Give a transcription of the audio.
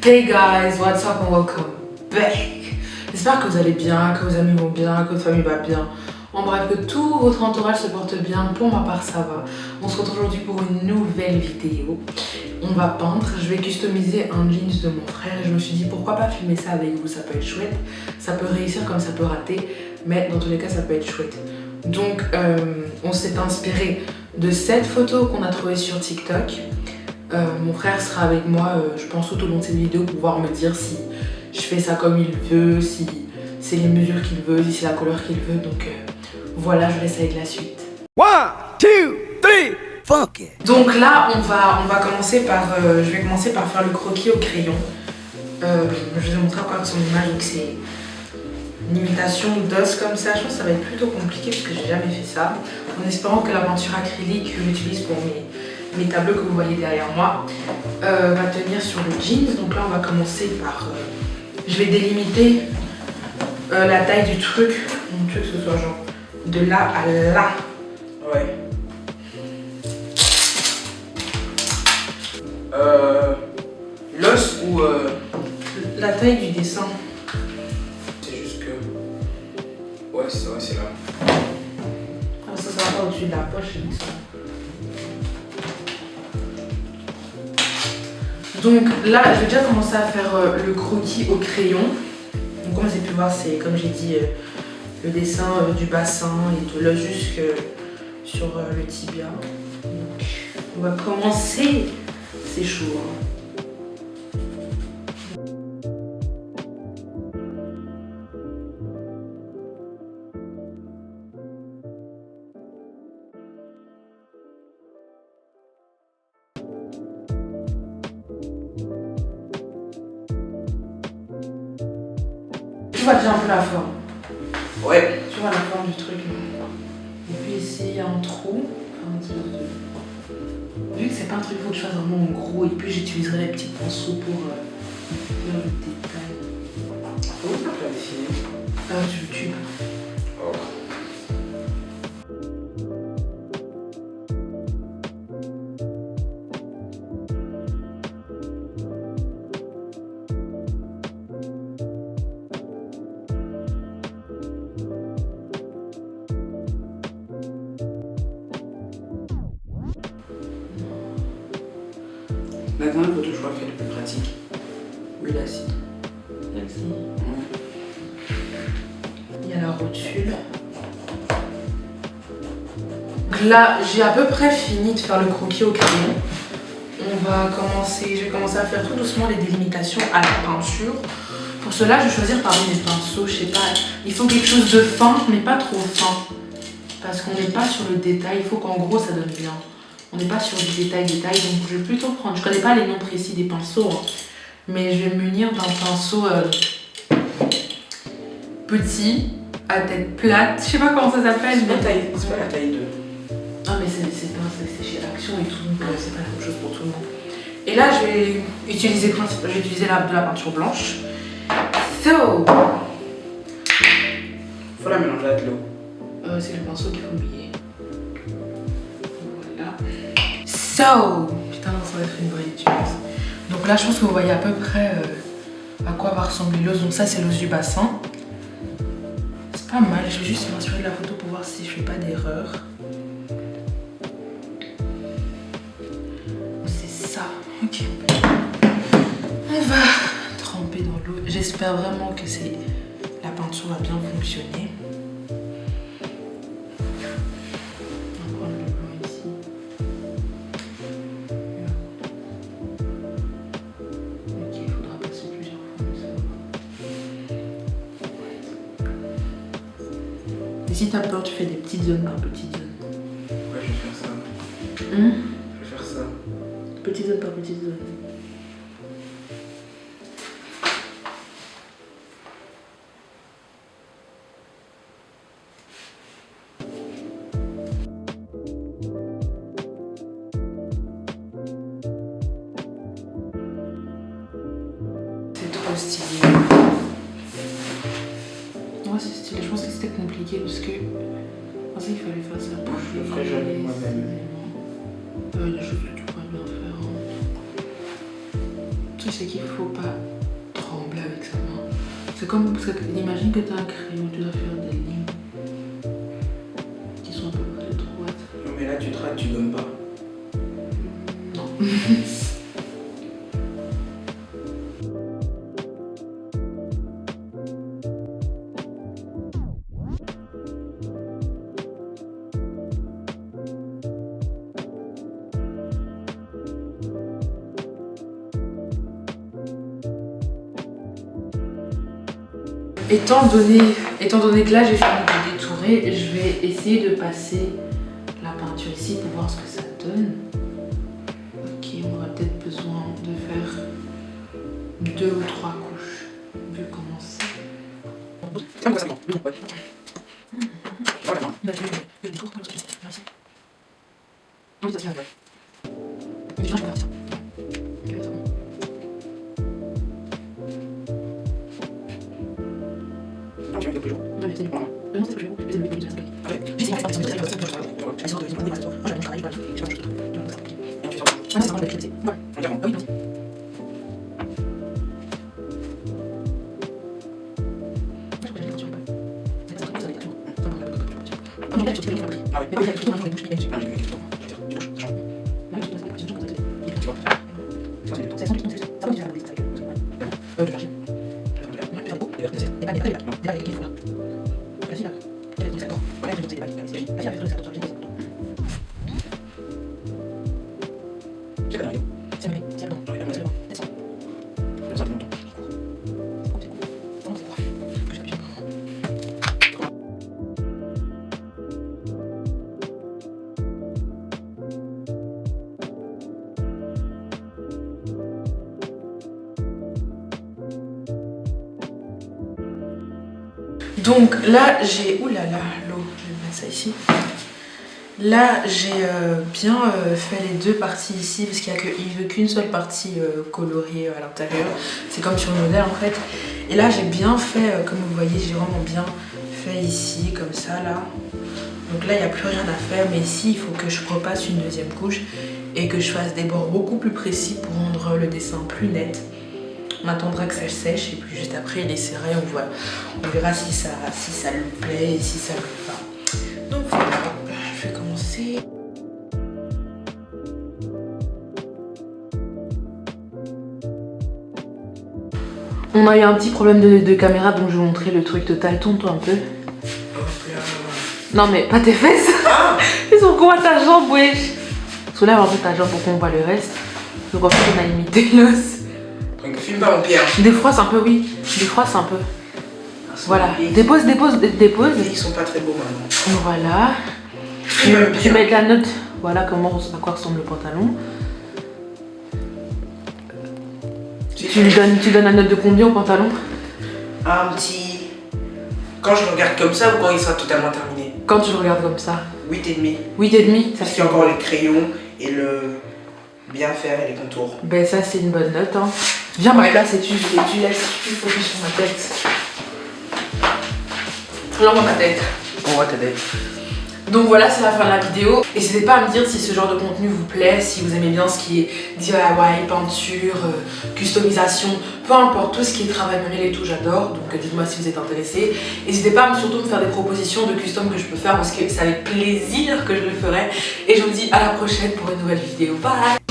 Hey guys, what's up and welcome back. J'espère que vous allez bien, que vos amis vont bien, que votre famille va bien. En bref, que tout votre entourage se porte bien. Pour ma part, ça va. On se retrouve aujourd'hui pour une nouvelle vidéo. On va peindre. Je vais customiser un jeans de mon frère. Je me suis dit pourquoi pas filmer ça avec vous. Ça peut être chouette. Ça peut réussir comme ça peut rater. Mais dans tous les cas, ça peut être chouette. Donc, on s'est inspiré de cette photo qu'on a trouvée sur TikTok. Mon frère sera avec moi, je pense, tout au long de cette vidéo pour pouvoir me dire si je fais ça comme il veut, si c'est les mesures qu'il veut, si c'est la couleur qu'il veut. Donc voilà, je vous laisse avec la suite. 1, 2, 3, fuck it. Donc là, on va commencer par, je vais commencer par faire le croquis au crayon. Je vous ai montré encore son image, donc c'est une imitation d'os comme ça. Je pense que ça va être plutôt compliqué parce que j'ai jamais fait ça. En espérant que la peinture acrylique que j'utilise pour mes tableaux que vous voyez derrière moi va tenir sur le jeans. Donc là on va commencer par je vais délimiter la taille du truc. Mon truc que ce soit genre de là à là. Ouais. L'os ou la taille du dessin. C'est juste que... Ouais, c'est vrai, c'est là. Ah, ça va pas au-dessus de la poche, ça. Donc là, je vais déjà commencer à faire le croquis au crayon. Donc comme vous avez pu voir, c'est comme j'ai dit, le dessin du bassin et de l'os jusque sur le tibia. Donc on va commencer, c'est chaud. Hein. Tu vois déjà un peu la forme. Ouais. Tu vois la forme du truc. Et puis ici, il y a un trou. Enfin, un espèce de... Vu que c'est pas un truc, il faut que je fasse vraiment en gros. Et puis j'utiliserai les petits pinceaux pour faire le détail. Comment ça peut dessiner Du YouTube. Oh. Maintenant, le photo, je crois qu'elle est plus pratique. Oui, l'acide. Merci. Il y a la rotule. Donc là, j'ai à peu près fini de faire le croquis au crayon. Je vais commencer à faire tout doucement les délimitations à la peinture. Pour cela, je vais choisir parmi mes pinceaux. Je sais pas, il faut quelque chose de fin, mais pas trop fin. Parce qu'on n'est pas sur le détail, il faut qu'en gros ça donne bien. On n'est pas sur du détail, donc je vais plutôt prendre, je connais pas les noms précis des pinceaux, hein, mais je vais me munir d'un pinceau petit, à tête plate, je sais pas comment ça s'appelle. C'est pas la taille 2. Ah mais c'est chez Action et tout, donc c'est pas la même chose pour tout le monde. Et là je vais utiliser de la peinture blanche. So Faut la mélanger avec l'eau. c'est le pinceau qu'il faut oublier. Voilà. So putain, ça va être une vraie étude. Donc là, je pense que vous voyez à peu près à quoi va ressembler l'os. Donc ça, c'est l'os du bassin. C'est pas mal. Je vais juste m'inspirer de la photo pour voir si je fais pas d'erreur. C'est ça. Ok. On va tremper dans l'eau. J'espère vraiment que la peinture va bien fonctionner. Si t'as peur, tu fais des petites zones par petites zones. Ouais, je vais faire ça. Je vais faire ça. Petite zone par petite zone. C'est trop stylé. Ouais, c'est stylé. Je pensais que c'était compliqué parce que je pensais qu'il fallait faire ça. Je le ferai jamais moi-même. Les choses que tu pourrais bien faire. truc, c'est qu'il faut pas trembler avec sa main. C'est comme, parce que imagine que tu as un crayon, tu dois faire des lignes qui sont à peu près droites. Non, mais là, tu te rates, tu gommes pas. Non. Étant donné que là j'ai fini de détourer, je vais essayer de passer la peinture ici pour voir ce que ça donne. Ok, on aura peut-être besoin de faire 2 ou 3 couches, vu comment c'est. Tiens, quoi ça prend? Ouais. Voilà. Bah, je vais le détour, comme ça, merci. Oui, ça se fait, ouais. Mais je vais faire ça. Ok, c'est bon. Non, tu veux plus jour. Non, mais c'est bon. Non, c'est pas je vais le détour. J'ai essayé de faire ça, mais c'est pas Donc là j'ai... Ouh là là, l'eau, je vais mettre ça ici. Là j'ai bien fait les deux parties ici parce qu'il ne veut qu'une seule partie coloriée à l'intérieur. C'est comme sur le modèle en fait. Et là j'ai bien fait, comme vous voyez, j'ai vraiment bien fait ici, comme ça là. Donc là il n'y a plus rien à faire, mais ici il faut que je repasse une deuxième couche et que je fasse des bords beaucoup plus précis pour rendre le dessin plus net. On attendra que ça sèche et puis juste après il essaiera et on verra si ça lui plaît et si ça lui va. Donc voilà, je vais commencer. On a eu un petit problème de caméra, donc je vais vous montrer le truc total. Tourne-toi un peu. Non mais pas tes fesses. Ils sont quoi ta jambe, wesh? Soulève un peu ta jambe pour qu'on voit le reste. Donc en fait on a imité l'os. Donc filme pas mon pied. Des fois c'est un peu, oui. Des fois c'est un peu. Voilà. Dépose. Ils sont pas très beaux maintenant. Voilà. Tu mets la note. Voilà comment, à quoi ressemble le pantalon. Tu donnes la note de combien au pantalon? Un petit... Quand je regarde comme ça ou quand il sera totalement terminé? Quand tu le regardes comme ça. 8,5. 8,5. Parce qu'il y a encore les crayons et le bien faire et les contours. Ben ça c'est une bonne note hein. Viens ma place et tu laisses focus sur ma tête. Là on voit ma tête. On voit ta tête. Donc voilà, c'est la fin de la vidéo. N'hésitez pas à me dire si ce genre de contenu vous plaît, si vous aimez bien ce qui est DIY, peinture, customisation, peu importe, tout ce qui est travail manuel et tout, j'adore. Donc dites-moi si vous êtes intéressés. N'hésitez pas à surtout me faire des propositions de custom que je peux faire parce que c'est avec plaisir que je le ferai. Et je vous dis à la prochaine pour une nouvelle vidéo. Bye!